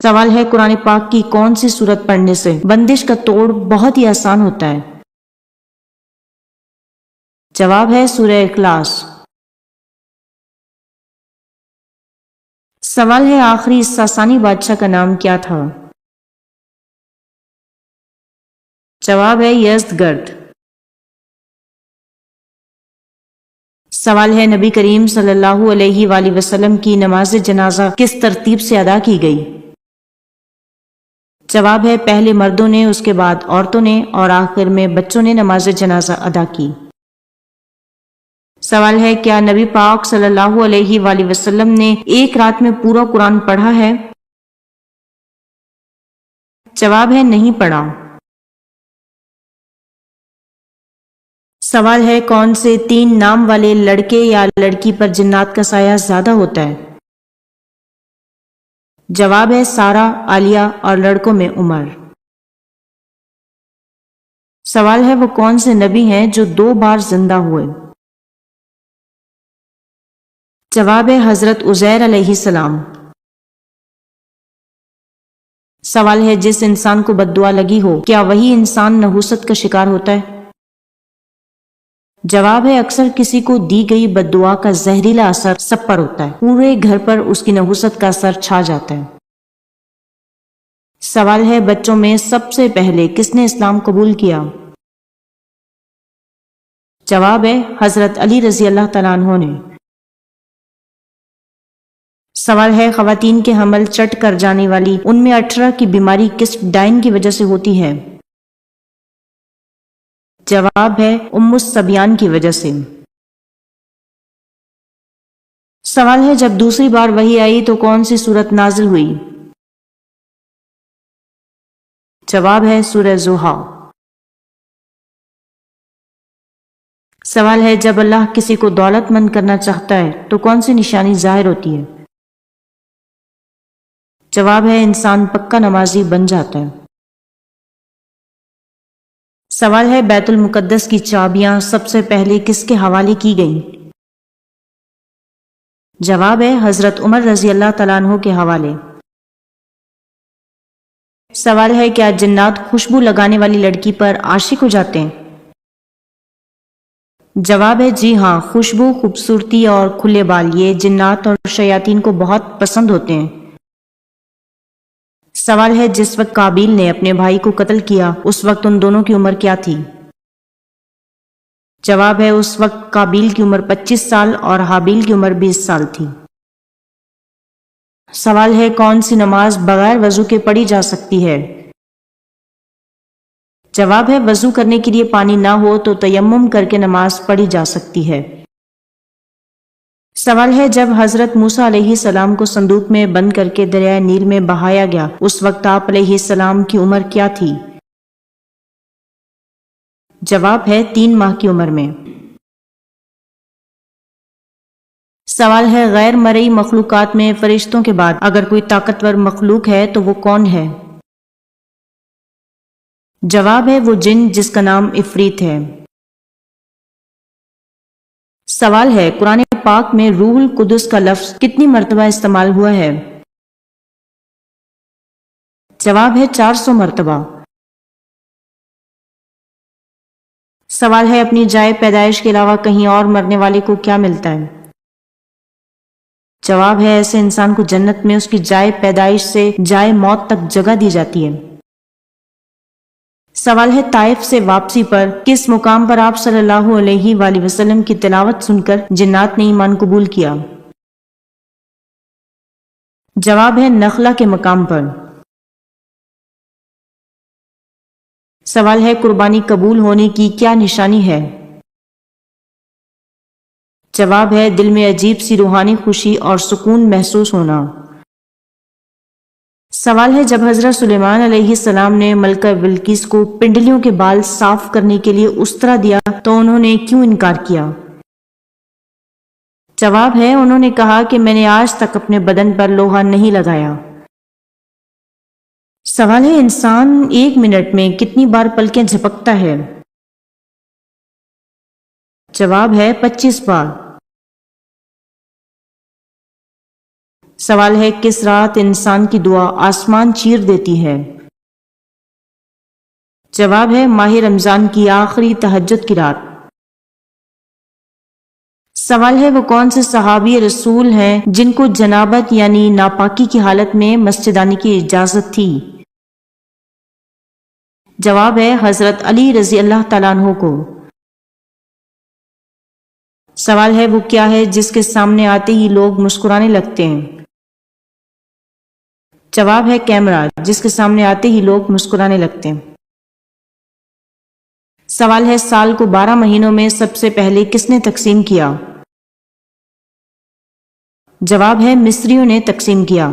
سوال ہے قرآن پاک کی کون سی سورت پڑھنے سے بندش کا توڑ بہت ہی آسان ہوتا ہے؟ جواب ہے سورہ اخلاص۔ سوال ہے آخری ساسانی بادشاہ کا نام کیا تھا؟ جواب ہے یزدگرد۔ سوال ہے نبی کریم صلی اللہ علیہ وآلہ وسلم کی نماز جنازہ کس ترتیب سے ادا کی گئی؟ جواب ہے پہلے مردوں نے، اس کے بعد عورتوں نے اور آخر میں بچوں نے نماز جنازہ ادا کی۔ سوال ہے کیا نبی پاک صلی اللہ علیہ وآلہ وسلم نے ایک رات میں پورا قرآن پڑھا ہے؟ جواب ہے نہیں پڑھا۔ سوال ہے کون سے 3 نام والے لڑکے یا لڑکی پر جنات کا سایہ زیادہ ہوتا ہے؟ جواب ہے سارہ، عالیہ اور لڑکوں میں عمر۔ سوال ہے وہ کون سے نبی ہیں جو 2 بار زندہ ہوئے؟ جواب ہے حضرت عزیر علیہ السلام۔ سوال ہے جس انسان کو بد دعا لگی ہو کیا وہی انسان نحوست کا شکار ہوتا ہے؟ جواب ہے اکثر کسی کو دی گئی بد دعا کا زہریلا اثر سب پر ہوتا ہے، پورے گھر پر اس کی نحوست کا اثر چھا جاتا ہے۔ سوال ہے بچوں میں سب سے پہلے کس نے اسلام قبول کیا؟ جواب ہے حضرت علی رضی اللہ تعالیٰ عنہ نے۔ سوال ہے خواتین کے حمل چٹ کر جانے والی ان میں 18 کی بیماری کس ڈائن کی وجہ سے ہوتی ہے؟ جواب ہے ام الصبیان کی وجہ سے۔ سوال ہے جب دوسری بار وحی آئی تو کون سی سورت نازل ہوئی؟ جواب ہے سورہ ضحیٰ۔ سوال ہے جب اللہ کسی کو دولت مند کرنا چاہتا ہے تو کون سی نشانی ظاہر ہوتی ہے؟ جواب ہے انسان پکا نمازی بن جاتا ہے۔ سوال ہے بیت المقدس کی چابیاں سب سے پہلے کس کے حوالے کی گئیں؟ جواب ہے حضرت عمر رضی اللہ تعالیٰ عنہ کے حوالے۔ سوال ہے کیا جنات خوشبو لگانے والی لڑکی پر عاشق ہو جاتے ہیں؟ جواب ہے جی ہاں، خوشبو، خوبصورتی اور کھلے بال یہ جنات اور شیاطین کو بہت پسند ہوتے ہیں۔ سوال ہے جس وقت قابیل نے اپنے بھائی کو قتل کیا اس وقت ان دونوں کی عمر کیا تھی؟ جواب ہے اس وقت قابیل کی عمر 25 سال اور حابیل کی عمر 20 سال تھی۔ سوال ہے کون سی نماز بغیر وضو کے پڑھی جا سکتی ہے؟ جواب ہے وضو کرنے کے لیے پانی نہ ہو تو تیمم کر کے نماز پڑھی جا سکتی ہے۔ سوال ہے جب حضرت موسیٰ علیہ السلام کو صندوق میں بند کر کے دریائے نیل میں بہایا گیا اس وقت آپ علیہ السلام کی عمر کیا تھی؟ جواب ہے 3 ماہ کی عمر میں۔ سوال ہے غیر مرئی مخلوقات میں فرشتوں کے بعد اگر کوئی طاقتور مخلوق ہے تو وہ کون ہے؟ جواب ہے وہ جن جس کا نام عفریت ہے۔ سوال ہے قرآن پاک میں روح القدس کا لفظ کتنی مرتبہ استعمال ہوا ہے؟ جواب ہے 400 مرتبہ۔ سوال ہے اپنی جائے پیدائش کے علاوہ کہیں اور مرنے والے کو کیا ملتا ہے؟ جواب ہے ایسے انسان کو جنت میں اس کی جائے پیدائش سے جائے موت تک جگہ دی جاتی ہے۔ سوال ہے طائف سے واپسی پر کس مقام پر آپ صلی اللہ علیہ وآلہ وسلم کی تلاوت سن کر جنات نے ایمان قبول کیا؟ جواب ہے نخلا کے مقام پر۔ سوال ہے قربانی قبول ہونے کی کیا نشانی ہے؟ جواب ہے دل میں عجیب سی روحانی خوشی اور سکون محسوس ہونا۔ سوال ہے جب حضرت سلیمان علیہ السلام نے ملکہ بلقیس کو پنڈلیوں کے بال صاف کرنے کے لیے استرا دیا تو انہوں نے کیوں انکار کیا؟ جواب ہے انہوں نے کہا کہ میں نے آج تک اپنے بدن پر لوہا نہیں لگایا۔ سوال ہے انسان 1 منٹ میں کتنی بار پلکیں جھپکتا ہے؟ جواب ہے 25 بار۔ سوال ہے کس رات انسان کی دعا آسمان چیر دیتی ہے؟ جواب ہے ماہ رمضان کی آخری تہجد کی رات۔ سوال ہے وہ کون سے صحابی رسول ہیں جن کو جنابت یعنی ناپاکی کی حالت میں مسجد آنے کی اجازت تھی؟ جواب ہے حضرت علی رضی اللہ تعالیٰ عنہ کو۔ سوال ہے وہ کیا ہے جس کے سامنے آتے ہی لوگ مسکرانے لگتے ہیں؟ جواب ہے کیمرہ، جس کے سامنے آتے ہی لوگ مسکرانے لگتے ہیں۔ سوال ہے سال کو 12 مہینوں میں سب سے پہلے کس نے تقسیم کیا؟ جواب ہے مصریوں نے تقسیم کیا۔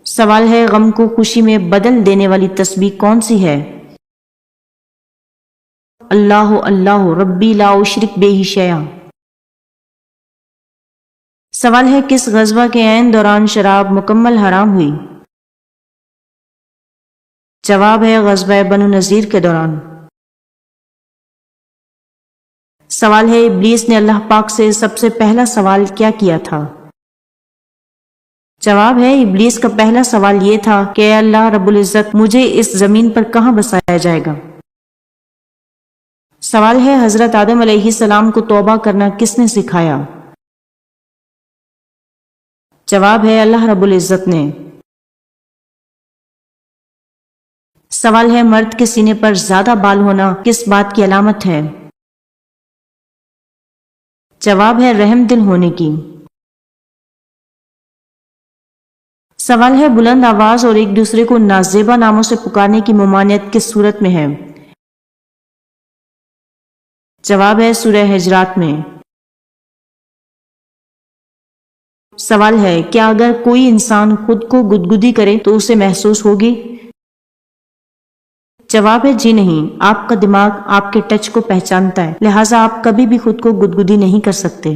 سوال ہے غم کو خوشی میں بدل دینے والی تسبیح کون سی ہے؟ اللہ اللہ ربی لا اشرک بہ شیئا۔ سوال ہے کس غزوہ کے عین دوران شراب مکمل حرام ہوئی؟ جواب ہے غزوہ بنو نذیر کے دوران۔ سوال ہے ابلیس نے اللہ پاک سے سب سے پہلا سوال کیا کیا تھا؟ جواب ہے ابلیس کا پہلا سوال یہ تھا کہ اے اللہ رب العزت مجھے اس زمین پر کہاں بسایا جائے گا؟ سوال ہے حضرت آدم علیہ السلام کو توبہ کرنا کس نے سکھایا؟ جواب ہے اللہ رب العزت نے۔ سوال ہے مرد کے سینے پر زیادہ بال ہونا کس بات کی علامت ہے؟ جواب ہے رحم دل ہونے کی۔ سوال ہے بلند آواز اور ایک دوسرے کو نازیبا ناموں سے پکارنے کی ممانعت کس صورت میں ہے؟ جواب ہے سورہ حجرات میں۔ سوال ہے کیا اگر کوئی انسان خود کو گدگدی کرے تو اسے محسوس ہوگی؟ جواب ہے جی نہیں، آپ کا دماغ آپ کے ٹچ کو پہچانتا ہے، لہٰذا آپ کبھی بھی خود کو گدگدی نہیں کر سکتے۔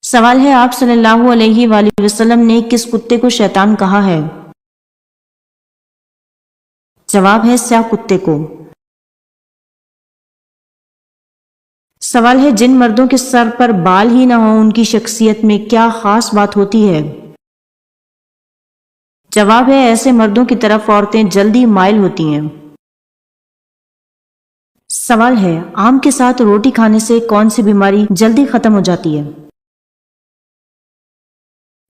سوال ہے آپ صلی اللہ علیہ وآلہ وسلم نے کس کتے کو شیطان کہا ہے؟ جواب ہے سیاہ کتے کو۔ سوال ہے جن مردوں کے سر پر بال ہی نہ ہوں ان کی شخصیت میں کیا خاص بات ہوتی ہے؟ جواب ہے ایسے مردوں کی طرف عورتیں جلدی مائل ہوتی ہیں۔ سوال ہے آم کے ساتھ روٹی کھانے سے کون سی بیماری جلدی ختم ہو جاتی ہے؟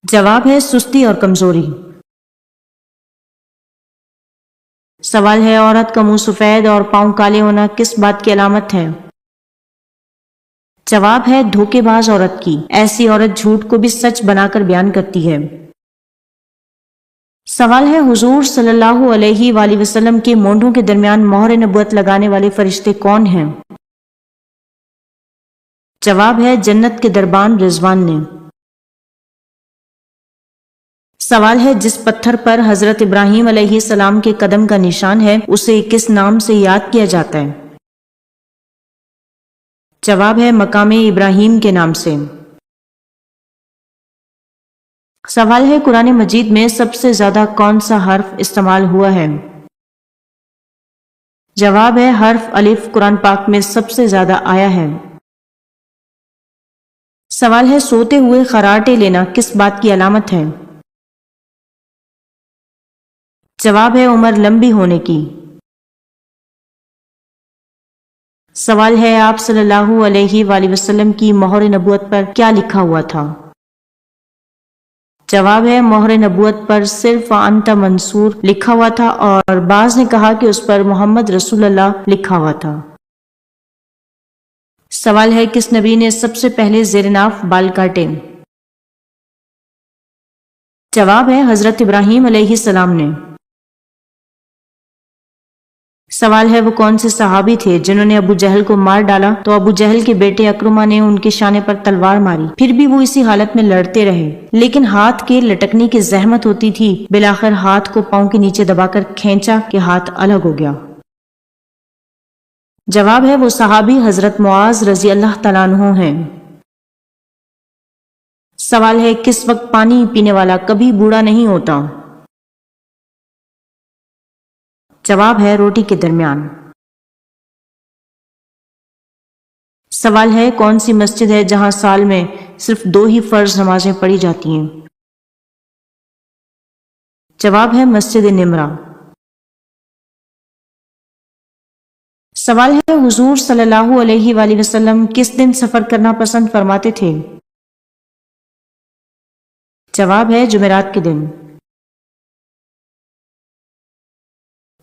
جواب ہے سستی اور کمزوری۔ سوال ہے عورت کا منہ سفید اور پاؤں کالے ہونا کس بات کی علامت ہے؟ جواب ہے دھوکے باز عورت کی، ایسی عورت جھوٹ کو بھی سچ بنا کر بیان کرتی ہے۔ سوال ہے حضور صلی اللہ علیہ وآلہ وسلم کے مونڈھوں کے درمیان مہر نبوت لگانے والے فرشتے کون ہیں؟ جواب ہے جنت کے دربان رضوان نے۔ سوال ہے جس پتھر پر حضرت ابراہیم علیہ السلام کے قدم کا نشان ہے اسے کس نام سے یاد کیا جاتا ہے؟ جواب ہے مقام ابراہیم کے نام سے۔ سوال ہے قرآن مجید میں سب سے زیادہ کون سا حرف استعمال ہوا ہے؟ جواب ہے حرف الف قرآن پاک میں سب سے زیادہ آیا ہے۔ سوال ہے سوتے ہوئے خراٹے لینا کس بات کی علامت ہے؟ جواب ہے عمر لمبی ہونے کی۔ سوال ہے آپ صلی اللہ علیہ وآلہ وسلم کی مہر نبوت پر کیا لکھا ہوا تھا؟ جواب ہے مہر نبوت پر صرف انت منصور لکھا ہوا تھا اور بعض نے کہا کہ اس پر محمد رسول اللہ لکھا ہوا تھا۔ سوال ہے کس نبی نے سب سے پہلے زیر ناف بال کاٹے؟ جواب ہے حضرت ابراہیم علیہ السلام نے۔ سوال ہے وہ کون سے صحابی تھے جنہوں نے ابو جہل کو مار ڈالا تو ابو جہل کے بیٹے اکرمہ نے ان کے شانے پر تلوار ماری، پھر بھی وہ اسی حالت میں لڑتے رہے، لیکن ہاتھ کے لٹکنے کی زحمت ہوتی تھی، بالآخر ہاتھ کو پاؤں کے نیچے دبا کر کھینچا کہ ہاتھ الگ ہو گیا۔ جواب ہے وہ صحابی حضرت معاذ رضی اللہ تعالیٰ عنہ ہیں۔ سوال ہے کس وقت پانی پینے والا کبھی بوڑھا نہیں ہوتا؟ جواب ہے روٹی کے درمیان۔ سوال ہے کون سی مسجد ہے جہاں سال میں صرف 2 ہی فرض نمازیں پڑھی جاتی ہیں؟ جواب ہے مسجد نمرہ۔ سوال ہے حضور صلی اللہ علیہ وآلہ وسلم کس دن سفر کرنا پسند فرماتے تھے؟ جواب ہے جمعرات کے دن۔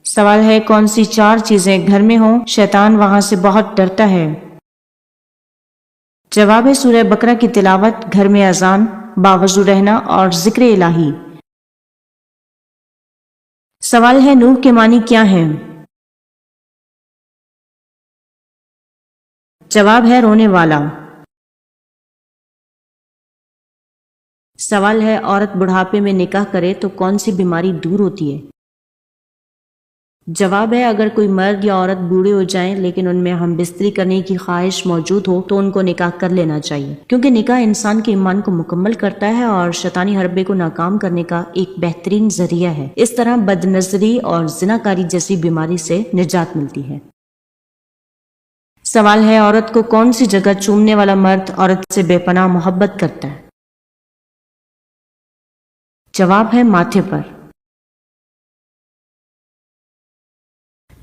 سوال ہے کون سی 4 چیزیں گھر میں ہوں شیطان وہاں سے بہت ڈرتا ہے؟ جواب ہے سورہ بقرہ کی تلاوت، گھر میں اذان، باوضو رہنا اور ذکر الہی۔ سوال ہے نوح کے معنی کیا ہیں؟ جواب ہے رونے والا۔ سوال ہے عورت بڑھاپے میں نکاح کرے تو کون سی بیماری دور ہوتی ہے؟ جواب ہے اگر کوئی مرد یا عورت بوڑھے ہو جائیں لیکن ان میں ہم بستری کرنے کی خواہش موجود ہو تو ان کو نکاح کر لینا چاہیے، کیونکہ نکاح انسان کے ایمان کو مکمل کرتا ہے اور شیطانی حربے کو ناکام کرنے کا ایک بہترین ذریعہ ہے۔ اس طرح بد نظری اور زناکاری جیسی بیماری سے نجات ملتی ہے۔ سوال ہے عورت کو کون سی جگہ چومنے والا مرد عورت سے بے پناہ محبت کرتا ہے؟ جواب ہے ماتھے پر۔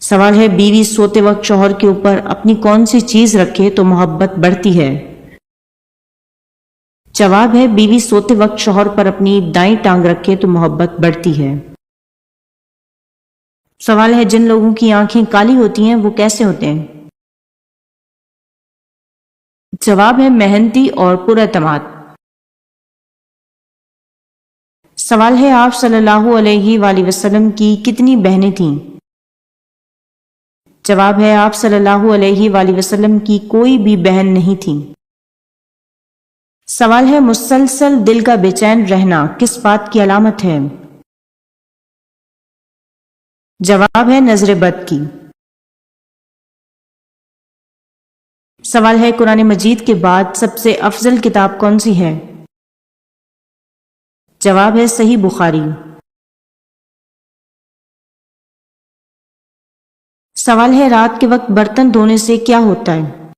سوال ہے بیوی سوتے وقت شوہر کے اوپر اپنی کون سی چیز رکھے تو محبت بڑھتی ہے؟ جواب ہے بیوی سوتے وقت شوہر پر اپنی دائیں ٹانگ رکھے تو محبت بڑھتی ہے۔ سوال ہے جن لوگوں کی آنکھیں کالی ہوتی ہیں وہ کیسے ہوتے ہیں؟ جواب ہے محنتی اور پر اعتماد۔ سوال ہے آپ صلی اللہ علیہ وآلہ وسلم کی کتنی بہنیں تھیں؟ جواب ہے آپ صلی اللہ علیہ وآلہ وسلم کی کوئی بھی بہن نہیں تھی۔ سوال ہے مسلسل دل کا بے چین رہنا کس بات کی علامت ہے؟ جواب ہے نظر بد کی۔ سوال ہے قرآن مجید کے بعد سب سے افضل کتاب کون سی ہے؟ جواب ہے صحیح بخاری۔ سوال ہے رات کے وقت برتن دھونے سے کیا ہوتا ہے؟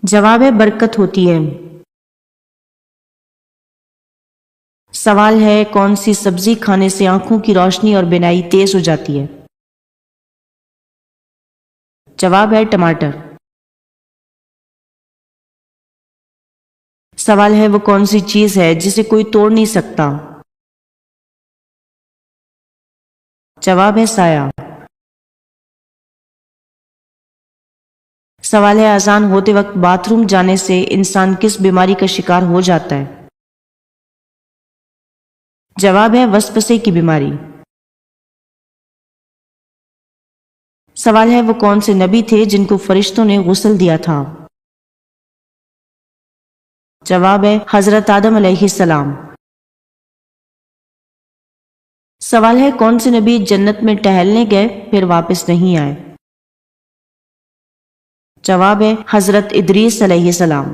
جواب ہے برکت ہوتی ہے۔ سوال ہے کون سی سبزی کھانے سے آنکھوں کی روشنی اور بینائی تیز ہو جاتی ہے؟ جواب ہے ٹماٹر۔ سوال ہے وہ کون سی چیز ہے جسے کوئی توڑ نہیں سکتا؟ جواب ہے سایہ۔ سوال ہے اذان ہوتے وقت باتھ روم جانے سے انسان کس بیماری کا شکار ہو جاتا ہے؟ جواب ہے وسوسے کی بیماری۔ سوال ہے وہ کون سے نبی تھے جن کو فرشتوں نے غسل دیا تھا؟ جواب ہے حضرت آدم علیہ السلام۔ سوال ہے کون سے نبی جنت میں ٹہلنے گئے پھر واپس نہیں آئے؟ جواب ہے حضرت ادریس علیہ السلام۔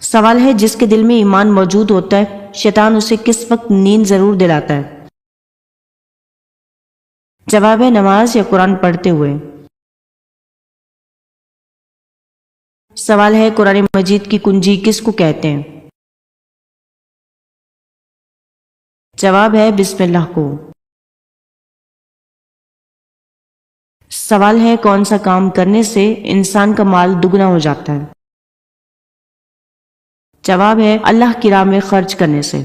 سوال ہے جس کے دل میں ایمان موجود ہوتا ہے شیطان اسے کس وقت نیند ضرور دلاتا ہے؟ جواب ہے نماز یا قرآن پڑھتے ہوئے۔ سوال ہے قرآن مجید کی کنجی کس کو کہتے ہیں؟ جواب ہے بسم اللہ کو۔ سوال ہے کون سا کام کرنے سے انسان کا مال دگنا ہو جاتا ہے؟ جواب ہے اللہ کی راہ میں خرچ کرنے سے۔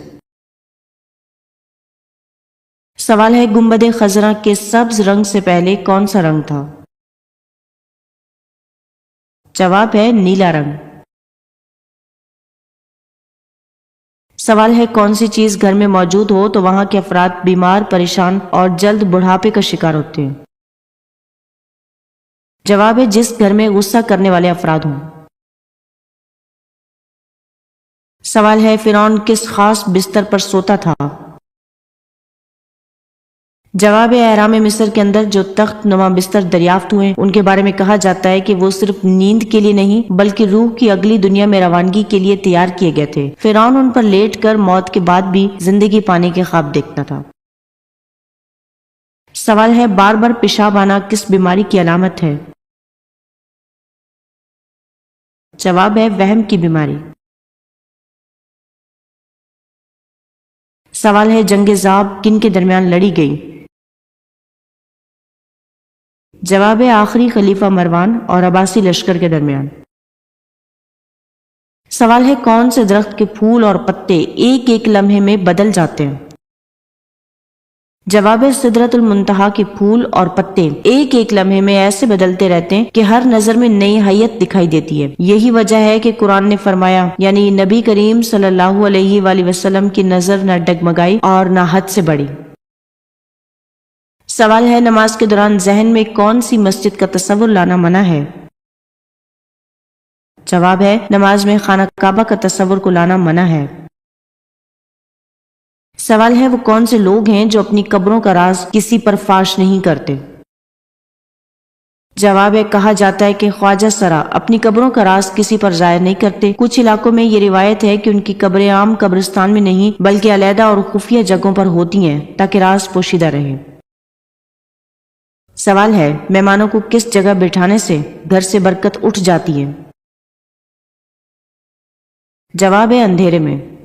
سوال ہے گنبد خضرا کے سبز رنگ سے پہلے کون سا رنگ تھا؟ جواب ہے نیلا رنگ۔ سوال ہے کون سی چیز گھر میں موجود ہو تو وہاں کے افراد بیمار، پریشان اور جلد بڑھاپے کا شکار ہوتے ہیں؟ جواب ہے جس گھر میں غصہ کرنے والے افراد ہوں۔ سوال ہے فرعون کس خاص بستر پر سوتا تھا؟ جواب ہے اہرام مصر کے اندر جو تخت نما بستر دریافت ہوئے ان کے بارے میں کہا جاتا ہے کہ وہ صرف نیند کے لیے نہیں بلکہ روح کی اگلی دنیا میں روانگی کے لیے تیار کیے گئے تھے۔ فرعون ان پر لیٹ کر موت کے بعد بھی زندگی پانے کے خواب دیکھتا تھا۔ سوال ہے بار بار پیشاب آنا کس بیماری کی علامت ہے؟ جواب ہے وہم کی بیماری۔ سوال ہے جنگ ذاب کن کے درمیان لڑی گئی؟ جواب ہے آخری خلیفہ مروان اور عباسی لشکر کے درمیان۔ سوال ہے کون سے درخت کے پھول اور پتے ایک ایک لمحے میں بدل جاتے ہیں؟ جواب ہے سدرۃ المنتہا کے پھول اور پتے ایک ایک لمحے میں ایسے بدلتے رہتے ہیں کہ ہر نظر میں نئی حیت دکھائی دیتی ہے۔ یہی وجہ ہے کہ قرآن نے فرمایا، یعنی نبی کریم صلی اللہ علیہ وآلہ وسلم کی نظر نہ ڈگمگائی اور نہ حد سے بڑھی۔ سوال ہے نماز کے دوران ذہن میں کون سی مسجد کا تصور لانا منع ہے؟ جواب ہے نماز میں خانہ کعبہ کا تصور کو لانا منع ہے۔ سوال ہے وہ کون سے لوگ ہیں جو اپنی قبروں کا راز کسی پر فاش نہیں کرتے؟ جواب ہے کہا جاتا ہے کہ خواجہ سرا اپنی قبروں کا راز کسی پر ظاہر نہیں کرتے۔ کچھ علاقوں میں یہ روایت ہے کہ ان کی قبریں عام قبرستان میں نہیں بلکہ علیحدہ اور خفیہ جگہوں پر ہوتی ہیں تاکہ راز پوشیدہ رہے۔ سوال ہے مہمانوں کو کس جگہ بٹھانے سے گھر سے برکت اٹھ جاتی ہے؟ جواب ہے اندھیرے میں۔